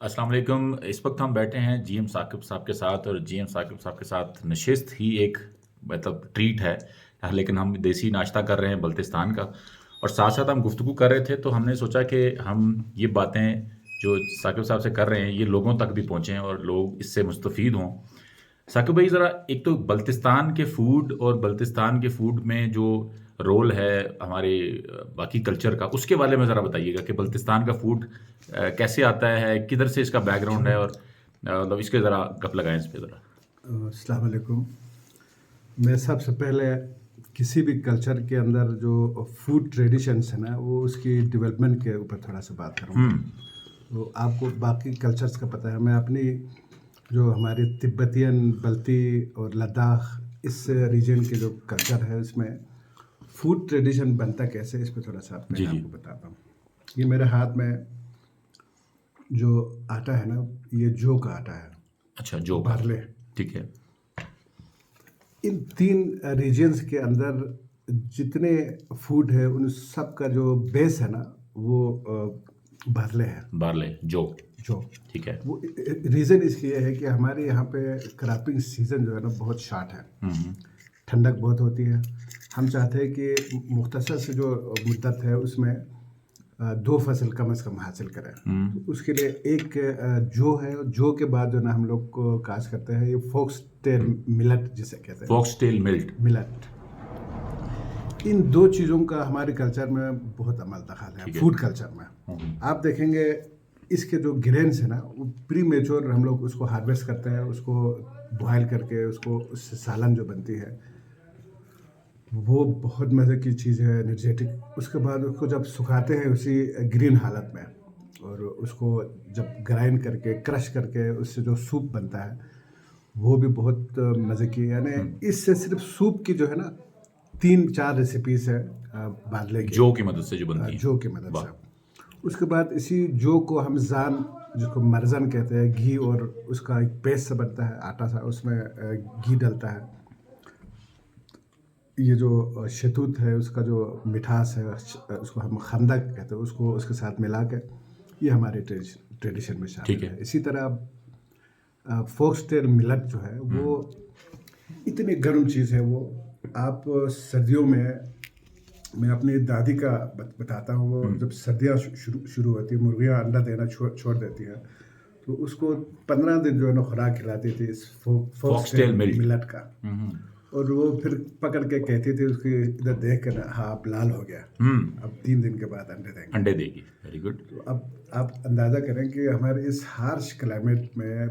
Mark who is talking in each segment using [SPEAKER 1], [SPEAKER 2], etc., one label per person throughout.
[SPEAKER 1] السلام علیکم۔ اس وقت ہم بیٹھے ہیں جی ایم ثاقب صاحب کے ساتھ، اور جی ایم ثاقب صاحب کے ساتھ نشست ہی ایک مطلب ٹریٹ ہے، لیکن ہم دیسی ناشتہ کر رہے ہیں بلتستان کا، اور ساتھ ساتھ ہم گفتگو کر رہے تھے تو ہم نے سوچا کہ ہم یہ باتیں جو ثاقب صاحب سے کر رہے ہیں یہ لوگوں تک بھی پہنچیں اور لوگ اس سے مستفید ہوں۔ ثاقب بھائی، ذرا ایک تو بلتستان کے فوڈ اور بلتستان کے فوڈ میں جو رول ہے ہمارے باقی کلچر کا، اس کے بارے میں ذرا بتائیے گا کہ بلتستان کا فوڈ کیسے آتا ہے، کدھر سے اس کا بیک گراؤنڈ ہے، اور مطلب اس کے ذرا گپ لگائیں اس پہ ذرا۔
[SPEAKER 2] السلام علیکم۔ میں سب سے پہلے کسی بھی کلچر کے اندر جو فوڈ ٹریڈیشنس ہیں نا، وہ اس کی ڈیولپمنٹ کے اوپر تھوڑا سا بات کروں گا۔ تو آپ کو باقی کلچرز کا پتہ ہے، میں اپنی جو ہماری تبتین، بلتی اور لداخ اس ریجن کے جو کلچر ہے اس میں فوڈ ٹریڈیشن بنتا کیسے، اس پہ تھوڑا سا پہلے آپ کو بتاتا ہوں۔ یہ میرے ہاتھ میں جو آٹا ہے نا، یہ جو کا آٹا ہے۔
[SPEAKER 1] اچھا، جو
[SPEAKER 2] بارلے،
[SPEAKER 1] ٹھیک ہے۔
[SPEAKER 2] ان 3 ریجنز کے اندر جتنے فوڈ ہے ان سب کا جو بیس ہے نا وہ بارلے ہے۔
[SPEAKER 1] بارلے، جو ٹھیک ہے۔
[SPEAKER 2] وہ ریزن اس کی یہ ہے کہ ہمارے یہاں پہ کراپنگ سیزن جو ہے نا بہت شارٹ ہے، ٹھنڈک بہت ہوتی ہے۔ ہم چاہتے ہیں کہ مختصر سے جو مدت ہے اس میں 2 فصل کم از کم حاصل کریں۔ اس کے لیے ایک جو ہے، جو کے بعد جو نا ہم لوگ کو کاشت کرتے ہیں یہ فوکس ٹیل ملٹ جسے کہتے ہیں،
[SPEAKER 1] فوکس ٹیل
[SPEAKER 2] ملٹ۔ ان 2 چیزوں کا ہمارے کلچر میں بہت عمل دخل ہے، فوڈ کلچر میں۔ آپ دیکھیں گے اس کے جو گرینس ہیں نا وہ پری میچور ہم لوگ اس کو ہارویسٹ کرتے ہیں، اس کو بوائل کر کے اس سے سالن جو بنتی ہے وہ بہت مزے کی چیز ہے، انرجیٹک۔ اس کے بعد اس کو جب سکھاتے ہیں اسی گرین حالت میں، اور اس کو جب گرائنڈ کر کے کرش کر کے اس سے جو سوپ بنتا ہے وہ بھی بہت مزے کی، یعنی اس سے صرف سوپ کی جو ہے نا 3-4 ریسیپیز ہے بادلے کی،
[SPEAKER 1] جو کی مدد سے جو بنتی ہے،
[SPEAKER 2] جو کی مدد سے۔ اس کے بعد اسی جو کو ہم زان، جس کو مرزن کہتے ہیں، گھی اور اس کا ایک پیسٹ سے بنتا ہے، آٹا سا، اس میں گھی ڈلتا ہے۔ یہ جو شتوت ہے اس کا جو مٹھاس ہے اس کو ہم خندق کہتے ہیں، اس کو اس کے ساتھ ملا کے یہ ہمارے ٹریڈیشن میں شامل ہے۔ اسی طرح فوکس ٹیل ملٹ جو ہے وہ اتنی گرم چیز ہے، وہ آپ سردیوں میں اپنی دادی کا بتاتا ہوں، وہ جب سردیاں شروع ہوتی ہیں، مرغیاں انڈا دینا چھوڑ دیتی ہیں، تو اس کو 15 دن جو ہے نا خوراک کھلاتی تھی اس فوکس ٹیل ملٹ کا، اور وہ پھر پکڑ کے کہتی تھی اس کی ادھر دیکھ کر، ہاں اب لال ہو گیا، اب 3 دن کے بعد انڈے
[SPEAKER 1] دے گی۔ Very good.
[SPEAKER 2] تو اب آپ اندازہ کریں کہ ہمارے اس ہارش کلائمیٹ میں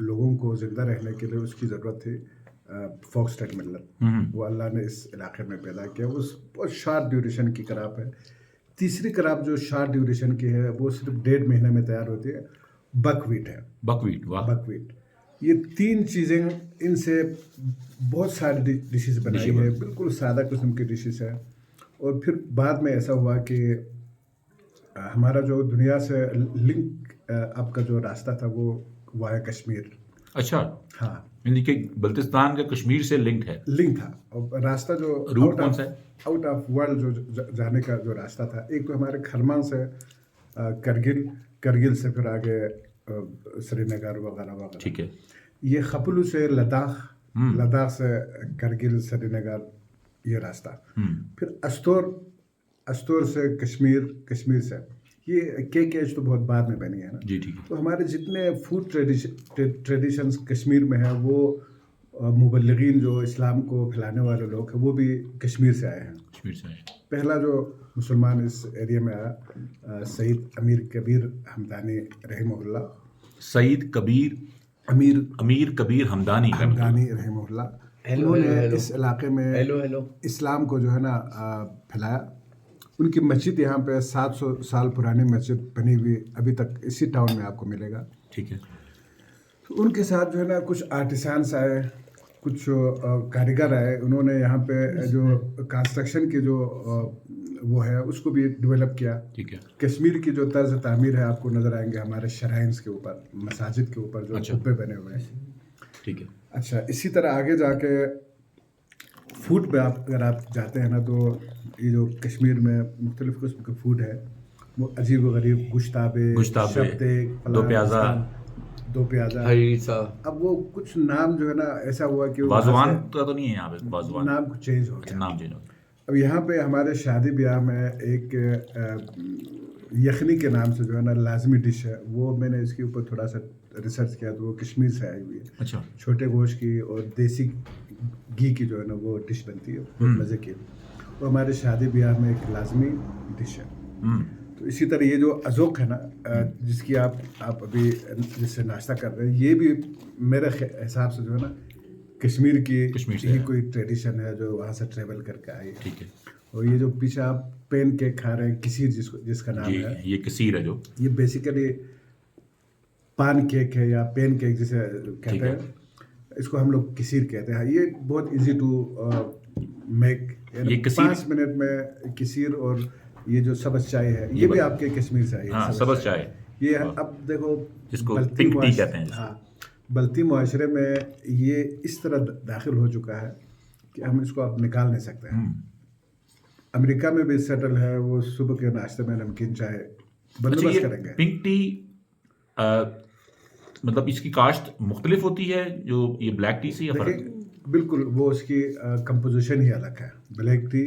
[SPEAKER 2] لوگوں کو زندہ رہنے کے لیے اس کی ضرورت تھی فوکس ٹیل ملٹ، وہ اللہ نے اس علاقے میں پیدا کیا۔ وہ بہت شارٹ ڈیوریشن کی کراپ ہے۔ تیسری کراپ جو شارٹ ڈیوریشن کی ہے وہ صرف 1.5 مہینے میں تیار ہوتی ہے، بک ویٹ ہے۔ بک ویٹ، یہ 3 چیزیں، ان سے بہت ساری ڈشز بنائی ہے، بالکل سادہ قسم کی ڈشز ہے۔ اور پھر بعد میں ایسا ہوا کہ ہمارا جو دنیا سے لنک اب کا جو راستہ تھا وہ وایا کشمیر۔
[SPEAKER 1] اچھا،
[SPEAKER 2] ہاں،
[SPEAKER 1] یعنی کہ بلتستان کا کشمیر سے لنک
[SPEAKER 2] تھا، اور راستہ جو
[SPEAKER 1] روٹ کون سا ہے؟
[SPEAKER 2] آؤٹ آف ورلڈ جو جانے کا جو راستہ تھا، ایک تو ہمارے کھرمان سے کرگل سے پھر آگے سری نگر وغیرہ وغیرہ،
[SPEAKER 1] ٹھیک ہے۔
[SPEAKER 2] یہ خپلو سے لداخ سے کرگل، سری نگر، یہ راستہ۔ پھر استور سے کشمیر سے، یہ ایج تو بہت بعد میں بنی ہے نا۔
[SPEAKER 1] جی ٹھیک ہے۔
[SPEAKER 2] تو ہمارے جتنے فوڈ ٹریڈیشنز کشمیر میں ہیں، وہ مبلغین جو اسلام کو پھیلانے والے لوگ ہیں وہ بھی کشمیر سے آئے ہیں۔
[SPEAKER 1] کشمیر سے آئے۔
[SPEAKER 2] پہلا جو مسلمان اس ایریا میں آیا سعید امیر کبیر حمدانی رحمہ اللہ،
[SPEAKER 1] سعید کبیر امیر کبیر حمدانی
[SPEAKER 2] رحمہ اللہ، انہوں نے اس علاقے میں اسلام کو جو ہے نا پھیلایا۔ ان کی مسجد یہاں پہ 700 سال پرانی مسجد بنی ہوئی ابھی تک اسی ٹاؤن میں آپ کو ملے گا۔
[SPEAKER 1] ٹھیک ہے۔
[SPEAKER 2] ان کے ساتھ جو ہے نا کچھ آرٹیسانس آئے، کچھ کاریگر آئے، انہوں نے یہاں پہ جو کنسٹرکشن کی جو وہ ہے اس کو بھی ڈیولپ کیا۔
[SPEAKER 1] ٹھیک ہے۔
[SPEAKER 2] کشمیر کی جو طرز تعمیر ہے آپ کو نظر آئیں گے ہمارے شرائنس کے اوپر، مساجد کے اوپر جو قبے بنے ہوئے ہیں۔
[SPEAKER 1] ٹھیک ہے۔
[SPEAKER 2] اچھا، اسی طرح آگے جا کے فوڈ پہ اگر آپ جاتے ہیں نا، تو یہ جو کشمیر میں مختلف قسم کے فوڈ ہے، वो अजीब व गरीब गुश्ताबे,
[SPEAKER 1] गुश्ताबे,
[SPEAKER 2] शब्दे,
[SPEAKER 1] दो प्याज़ा,
[SPEAKER 2] दो प्याज़ा।
[SPEAKER 3] हरीसा।
[SPEAKER 2] अब वो कुछ नाम जो है ना ऐसा हुआ कि वो वहाँ
[SPEAKER 1] वाज़वान
[SPEAKER 2] से
[SPEAKER 1] का तो नहीं है यहाँ पे, वाज़वान
[SPEAKER 2] नाम कुछ चेंज हो
[SPEAKER 1] अच्छा,
[SPEAKER 2] गया।
[SPEAKER 1] नाम चेंज हो गया।
[SPEAKER 2] अब यहाँ पे हमारे शादी ब्याह में एक यखनी के नाम से जो है ना लाजमी डिश है, वो मैंने इसके ऊपर थोड़ा सा रिसर्च किया तो वो कश्मीर से आई हुई है।
[SPEAKER 1] अच्छा,
[SPEAKER 2] छोटे गोश्त की और देसी घी की जो है ना वो डिश बनती है, बहुत मज़े की। वो हमारे शादी ब्याह में एक लाजमी डिश है। तो इसी तरह ये जो अज़ोक है ना, जिसकी आप अभी जिससे नाश्ता कर रहे हैं, ये भी मेरे हिसाब से जो है ना कश्मीर
[SPEAKER 1] कश्मीर
[SPEAKER 2] की
[SPEAKER 1] से
[SPEAKER 2] ही
[SPEAKER 1] है।
[SPEAKER 2] कोई ट्रेडिशन है जो वहाँ से ट्रेवल करके आई है।
[SPEAKER 1] ठीक है
[SPEAKER 2] और ये जो पीछे आप पेन केक खा रहे हैं, किसीर जिसका नाम
[SPEAKER 1] जी,
[SPEAKER 2] है,
[SPEAKER 1] ये कसीर है जो,
[SPEAKER 2] ये बेसिकली पान केक है या पेन केक जिसे कहते
[SPEAKER 1] ठीक है।
[SPEAKER 2] हैं, इसको हम लोग किसीर कहते हैं। ये बहुत इजी टू मेक,
[SPEAKER 1] ये कसीर-
[SPEAKER 2] 5 मिनट में किसीर। और ये जो सब्ज़ चाय है, ये भी आपके कश्मीर से आई है।
[SPEAKER 1] हाँ, सब्ज़ चाय।
[SPEAKER 2] ये
[SPEAKER 1] हाँ।
[SPEAKER 2] अब देखो
[SPEAKER 1] जिसको
[SPEAKER 2] बल्ती
[SPEAKER 1] पिंक टी
[SPEAKER 2] मुआश-
[SPEAKER 1] कहते हैं जिसको।
[SPEAKER 2] हाँ, बल्ती मुआशरे में ये इस तरह दाखिल हो चुका है कि हम इसको अब निकाल नहीं सकते हैं। अमेरिका में भी सेटल है, वो सुबह के नाश्ते में नमकीन चाय
[SPEAKER 1] अच्छा,
[SPEAKER 2] बंदोबस्त
[SPEAKER 1] ये
[SPEAKER 2] करेंगे।
[SPEAKER 1] पिंक टी मतलब इसकी काश्त मुख्तलिफ होती है जो ये ब्लैक टी से या फर्क?
[SPEAKER 2] देखिए बिल्कुल वो उसकी कंपोजिशन ही अलग है। ब्लैक टी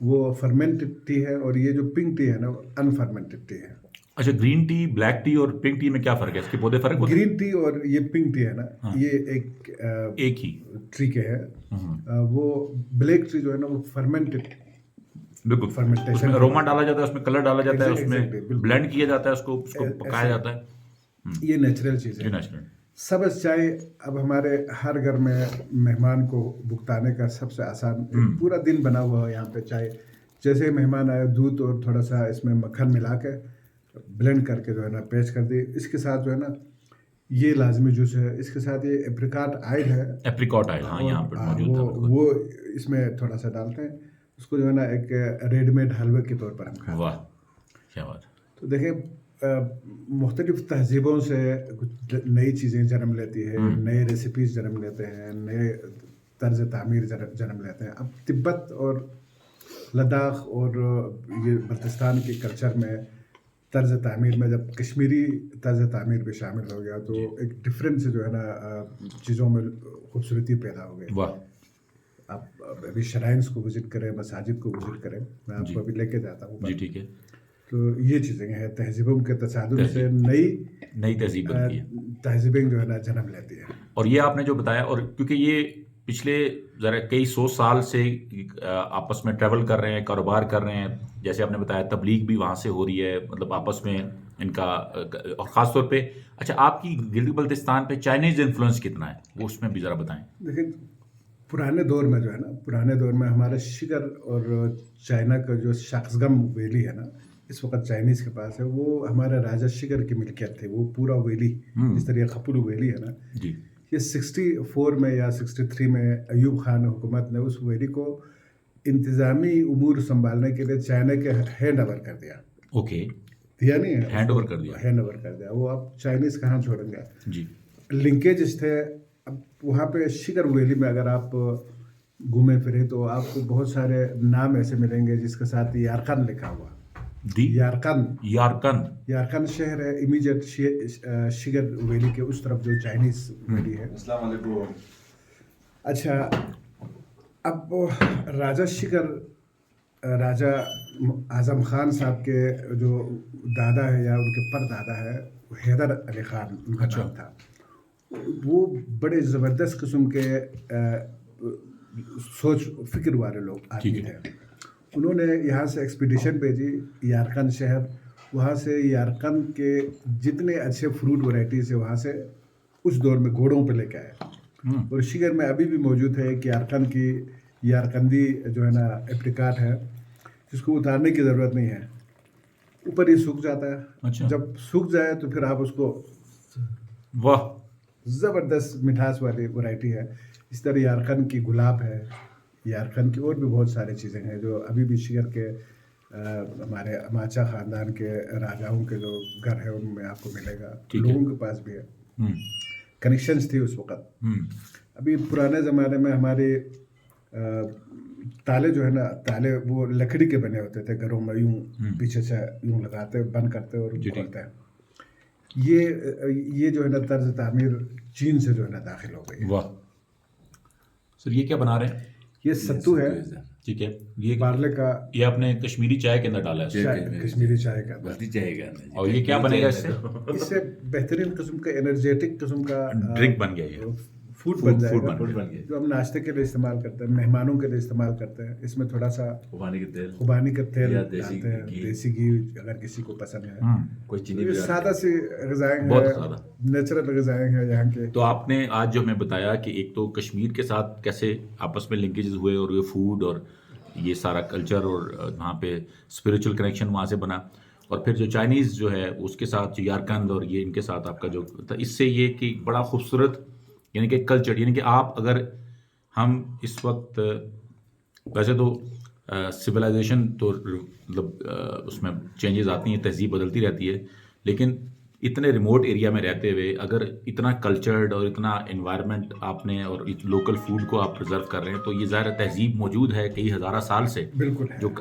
[SPEAKER 2] वो फर्मेंटेड टी है और ये जो पिंक टी है ना वो अनफर्मेंटेड टी है।
[SPEAKER 1] अच्छा, ग्रीन टी, ब्लैक टी और पिंक टी में क्या फ़र्क है? इसके पौधे फ़र्क होते हैं?
[SPEAKER 2] ग्रीन टी और ये पिंक टी है ना,
[SPEAKER 1] हाँ।
[SPEAKER 2] ये एक
[SPEAKER 1] एक ही,
[SPEAKER 2] ट्री के है। वो ब्लैक टी जो है ना वो फर्मेंटेड,
[SPEAKER 1] बिल्कुल।
[SPEAKER 2] Fermentation
[SPEAKER 1] उसमें
[SPEAKER 2] की-
[SPEAKER 1] अरोमा डाला जाता है, उसमें कलर डाला जाता है,
[SPEAKER 2] Exactly,
[SPEAKER 1] उसमें
[SPEAKER 2] बिल्कुल।
[SPEAKER 1] ब्लेंड किया जाता है, उसको पकाया
[SPEAKER 2] ऐसे-
[SPEAKER 1] जाता है।
[SPEAKER 2] ये नेचुरल चीज़
[SPEAKER 1] ये
[SPEAKER 2] है।
[SPEAKER 1] नेचुरल।
[SPEAKER 2] सब्ज़ चाय अब हमारे हर घर में मेहमान को भुगताने का सबसे आसान, एक पूरा दिन बना हुआ है यहाँ पे चाय। जैसे ही मेहमान आए, दूध और थोड़ा सा इसमें मक्खन मिला के ब्लेंड करके जो है ना पेश कर दी। इसके साथ जो है ना ये लाजमी जूस है, इसके साथ ये एप्रिकॉट आयल है।
[SPEAKER 1] एप्रिकॉट आयल, हाँ, यहाँ पर
[SPEAKER 2] हाँ,
[SPEAKER 1] मौजूद था बिल्कुल।
[SPEAKER 2] वो इसमें थोड़ा सा डालते हैं, उसको जो है ना एक रेडीमेड हलवे के तौर पर हम खाते हैं।
[SPEAKER 1] वाह, क्या बात है।
[SPEAKER 2] तो देखिए मुख्तलिफ तहजीबों से कुछ नई चीज़ें जन्म लेती है, नए रेसिपीज़ जन्म लेते हैं, नए तर्ज तामीर जन्म लेते हैं। अब तिब्बत और लद्दाख और ये बल्तिस्तान के कल्चर में तर्ज तामीर में जब कश्मीरी तर्ज तामीर भी शामिल हो गया तो एक डिफरेंस जो है ना चीज़ों में खूबसूरती पैदा हो गई।
[SPEAKER 1] वाह,
[SPEAKER 2] आप अभी शराइन्स को विज़िट करें, मसाजिद को विज़िट करें, मैं आपको अभी लेके जाता हूँ।
[SPEAKER 1] जी ठीक है।
[SPEAKER 2] तो ये चीज़ें हैं, तहजीबों के तसादुम से
[SPEAKER 1] नई तहजीब बनती है।
[SPEAKER 2] तहजीबें जो है ना जन्म लेती है।
[SPEAKER 1] और ये आपने जो बताया, और क्योंकि ये पिछले ज़रा कई 100 साल से आपस में ट्रैवल कर रहे हैं, कारोबार कर रहे हैं, जैसे आपने बताया तबलीग भी वहाँ से हो रही है, मतलब आपस में इनका, और ख़ास तौर पे अच्छा आपकी गिल्गित बल्तिस्तान पे चाइनीज़ इन्फ्लुएंस कितना है, वो उसमें भी ज़रा बताएं।
[SPEAKER 2] देखिए पुराने दौर में जो है ना, पुराने दौर में हमारे शिगर और चाइना का जो शख्सगम वैली है ना, इस वक्त चाइनीज़ के पास है, वो हमारे राजा शिगर की मिल्कियत थी। वो पूरा वैली जिस तरह खपुलू वैली है ना,
[SPEAKER 1] जी,
[SPEAKER 2] ये 64 में या 63 में अयूब खान हुकूमत ने उस वैली को इंतज़ामी उमूर संभालने के लिए चाइना के हैंड ओवर कर दिया।
[SPEAKER 1] ओके,
[SPEAKER 2] दिया नहीं है,
[SPEAKER 1] हैंड ओवर कर दिया।
[SPEAKER 2] हैंड ओवर कर दिया। वो अब चाइनीज़ कहाँ छोड़ेंगे।
[SPEAKER 1] जी,
[SPEAKER 2] लिंकेज थे। अब वहाँ पे शिगर वैली में अगर आप घूमे फिरे तो आपको बहुत सारे नाम ऐसे मिलेंगे जिसके साथ यारकन लिखा हुआ।
[SPEAKER 1] दी
[SPEAKER 2] यारकन
[SPEAKER 1] यारकन
[SPEAKER 2] शहर है इमीडिएट शिगर वैली के उस तरफ जो चाइनीज़ वैली है।
[SPEAKER 3] अस्सलाम वालेकुम।
[SPEAKER 2] अच्छा, अब राजा शिगर, राजा आज़म खान साहब के जो दादा है या उनके परदादा है, हैदर अली खान उनका नाम था। वो बड़े ज़बरदस्त किस्म के सोच फिक्र वाले लोग आदमी थे। उन्होंने यहाँ से एक्सपीडिशन भेजी यारकन शहर, वहाँ से यारकन के जितने अच्छे फ्रूट वैराइटीज़ है वहाँ से उस दौर में घोड़ों पे लेके आए। और शिगर में अभी भी मौजूद है कि यारकन की यारकंदी जो है ना एप्रिकॉट है, जिसको उतारने की ज़रूरत नहीं है, ऊपर ही सूख जाता है।
[SPEAKER 1] अच्छा।
[SPEAKER 2] जब सूख जाए तो फिर आप उसको,
[SPEAKER 1] वाह,
[SPEAKER 2] ज़बरदस्त मिठास वाली वैरायटी है। इस तरह यारकन की गुलाब है, यारकन की और भी बहुत सारी चीज़ें हैं जो अभी भी शिगर के हमारे अमाचा ख़ानदान के राजाओं के जो घर है उनमें आपको मिलेगा। लोगों के पास भी है, कनेक्शंस थी उस वक़्त। अभी पुराने ज़माने में हमारे ताले जो है ना, ताले वो लकड़ी के बने होते थे घरों में, यूं पीछे से यूं लगाते, बंद करते और खोलते हैं। ये जो है ना तर्ज तामीर चीन से जो है ना दाखिल हो गई है।
[SPEAKER 1] वाह सर, ये क्या बना रहे हैं?
[SPEAKER 2] ये सत्तू है,
[SPEAKER 1] ठीक है। ये
[SPEAKER 2] पार्ले का,
[SPEAKER 1] ये आपने कश्मीरी चाय के अंदर डाला है
[SPEAKER 2] कश्मीरी चाय का।
[SPEAKER 3] बल्टी चाहेगा
[SPEAKER 1] और ये क्या बनेगा इससे?
[SPEAKER 2] इससे बेहतरीन किस्म का एनर्जेटिक किस्म का
[SPEAKER 1] ड्रिंक बन गया ये।
[SPEAKER 2] फूड बन जाएगा,
[SPEAKER 3] फूड बन गया।
[SPEAKER 2] जो हम नाश्ते के लिए इस्तेमाल करते हैं, मेहमानों के लिए इस्तेमाल करते हैं। इसमें थोड़ा सा
[SPEAKER 3] खुबानी के तेल,
[SPEAKER 2] खुबानी का तेल
[SPEAKER 3] या
[SPEAKER 2] डालते हैं, देसी घी अगर किसी को पसंद है।
[SPEAKER 3] कोई चीनी
[SPEAKER 2] ये
[SPEAKER 3] भी
[SPEAKER 2] सादा सी ग़िज़ाएँ
[SPEAKER 1] बहुत
[SPEAKER 2] हैं,
[SPEAKER 1] सादा।
[SPEAKER 2] नेचुरल ग़िज़ाएँ हैं यहाँ के।
[SPEAKER 1] तो आपने आज जो हमें बताया कि एक तो कश्मीर के साथ कैसे आपस में लिंकेजेस हुए और ये फूड और ये सारा कल्चर और वहाँ पे स्पिरिचुअल कनेक्शन वहाँ से बना, और फिर जो चाइनीज़ जो है उसके साथ जो यारकंद और ये इनके साथ आपका जो था, इससे ये कि बड़ा खूबसूरत यानी कि कल्चर, यानी कि आप अगर हम इस वक्त वैसे तो सिविलाइजेशन तो मतलब उसमें चेंजेस आती हैं, तहजीब बदलती रहती है, लेकिन इतने रिमोट एरिया में रहते हुए अगर इतना कल्चर्ड और इतना एनवायरनमेंट आपने और लोकल फूड को आप प्रिजर्व कर रहे हैं, तो ये ज़ाहिर तहजीब मौजूद है कई हज़ारा साल से।
[SPEAKER 2] बिल्कुल है।
[SPEAKER 1] जो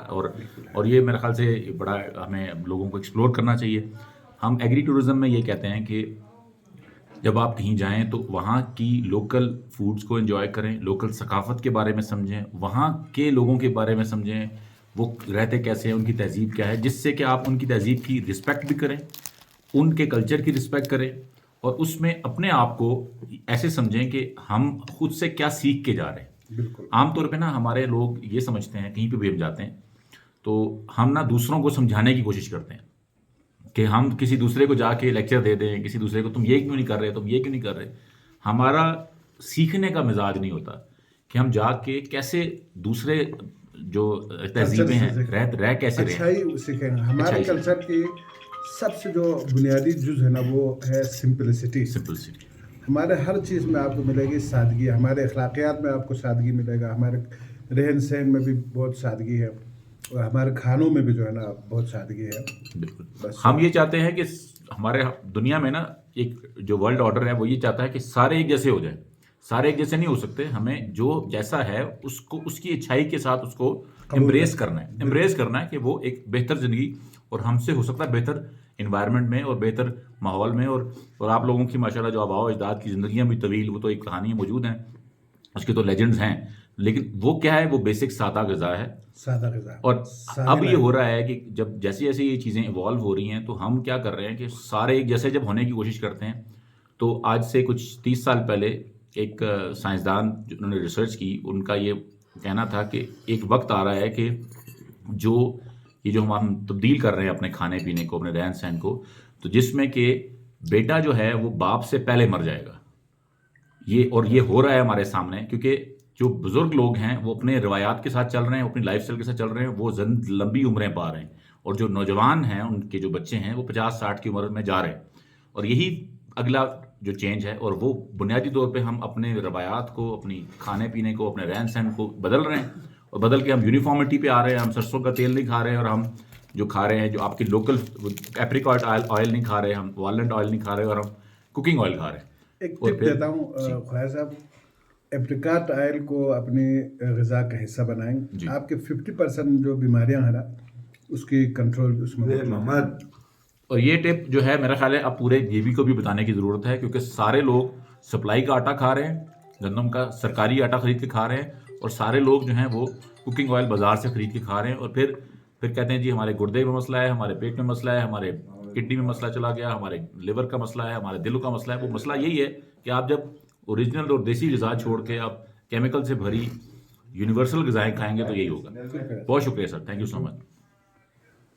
[SPEAKER 1] और ये मेरे ख्याल से बड़ा हमें लोगों को एक्सप्लोर करना चाहिए। हम एग्री टूरिज़म में ये कहते हैं कि जब आप कहीं जाएं तो वहाँ की लोकल फूड्स को एंजॉय करें, लोकल सकाफ़त के बारे में समझें, वहाँ के लोगों के बारे में समझें, वो रहते कैसे हैं, उनकी तहजीब क्या है, जिससे कि आप उनकी तहजीब की रिस्पेक्ट भी करें, उनके कल्चर की रिस्पेक्ट करें, और उसमें अपने आप को ऐसे समझें कि हम खुद से क्या सीख के जा रहे हैं।
[SPEAKER 2] बिल्कुल।
[SPEAKER 1] आमतौर पे ना हमारे लोग ये समझते हैं, कहीं पे भी हम जाते हैं तो हम ना दूसरों को समझाने की कोशिश करते हैं कि हम किसी दूसरे को जाके लेक्चर दे दें, किसी दूसरे को तुम ये क्यों नहीं कर रहे, तुम ये क्यों नहीं कर रहे। हमारा सीखने का मिजाज नहीं होता कि हम जाके कैसे दूसरे जो तहजीबें हैं रह कैसे रहे।
[SPEAKER 2] अच्छाई सीखेंगे। हमारे कल्चर की सबसे जो बुनियादी जुज़ है ना, वो है सिंपलिसिटी।
[SPEAKER 1] सिंपलिसिटी
[SPEAKER 2] हमारे हर चीज़ में आपको मिलेगी सादगी, हमारे अखलाकियात में आपको सादगी मिलेगा, हमारे रहन सहन में भी बहुत सादगी है, और हमारे खानों में भी जो है ना बहुत सादगी है।
[SPEAKER 1] बिल्कुल। हम ये चाहते हैं कि हमारे दुनिया में ना एक जो वर्ल्ड ऑर्डर है वो ये चाहता है कि सारे एक जैसे हो जाए। सारे एक जैसे नहीं हो सकते, हमें जो जैसा है उसको उसकी अच्छाई के साथ उसको एम्ब्रेस करना है। एम्ब्रेस करना है कि वो एक बेहतर ज़िंदगी, और हमसे हो सकता है बेहतर इन्वायरमेंट में और बेहतर माहौल में, और आप लोगों की माशाल्लाह जो आबाओ अजदाद की ज़िंदगियाँ भी तवील, वो तो एक कहानी मौजूद हैं, उसके तो लेजेंड्स हैं, लेकिन वो क्या है, वो बेसिक सादा ग़िज़ा है,
[SPEAKER 2] सादा ग़िज़ा।
[SPEAKER 1] और अब ये हो रहा है कि जब जैसे जैसे ये चीज़ें इवॉल्व हो रही हैं तो हम क्या कर रहे हैं कि सारे एक जैसे जब होने की कोशिश करते हैं। तो आज से कुछ 30 साल पहले एक साइंसदान जिन्होंने रिसर्च की, उनका ये कहना था कि एक वक्त आ रहा है कि जो हम तब्दील कर रहे हैं अपने खाने पीने को, अपने रहन सहन को, तो जिसमें कि बेटा जो है वो बाप से पहले मर जाएगा। ये हो रहा है हमारे सामने, क्योंकि जो बुज़ुर्ग लोग हैं वो अपने रवायात के साथ चल रहे हैं, अपनी लाइफ स्टाइल के साथ चल रहे हैं, वो लंबी उम्रें पा रहे हैं, और जो नौजवान हैं, उनके जो बच्चे हैं, वो 50-60 की उम्र में जा रहे हैं, और यही अगला जो चेंज है। और वो बुनियादी तौर पे हम अपने रवायात को, अपनी खाने पीने को, अपने रहन सहन को बदल रहे हैं, और बदल के हम यूनिफॉर्मिटी पे आ रहे हैं। हम सरसों का तेल नहीं खा रहे हैं, और हम जो खा रहे हैं जो आपकी लोकल एप्रिकॉट ऑयल नहीं खा रहे, हम वॉलनट ऑयल नहीं खा रहे, और हम कुकिंग ऑयल खा रहे हैं।
[SPEAKER 2] एक टिप देता हूँ ख्वाजा साहब, एप्रिकॉट ऑयल को अपनी ग़िज़ा का हिस्सा बनाएं, आपके 50% जो बीमारियां हैं ना उसकी कंट्रोल उसमें
[SPEAKER 3] मोहम्मद।
[SPEAKER 1] और ये टिप जो है मेरा ख्याल है अब पूरे जेबी को भी बताने की ज़रूरत है, क्योंकि सारे लोग सप्लाई का आटा खा रहे हैं, गंदम का सरकारी आटा ख़रीद के खा रहे हैं, और सारे लोग जो हैं वो कुकिंग ऑयल बाज़ार से ख़रीद के खा रहे हैं, और फिर कहते हैं जी हमारे गुर्दे में मसला है, हमारे पेट में मसला है, हमारे किडनी में मसला चला गया, हमारे लिवर का मसला है, हमारे दिलों का मसला है। वो मसला यही है कि आप जब ओरिजिनल और देसी ग़िज़ा छोड़ के आप केमिकल से भरी यूनिवर्सल ग़िज़ाएँ खाएंगे तो यही होगा। बहुत शुक्रिया sir, thank you so much.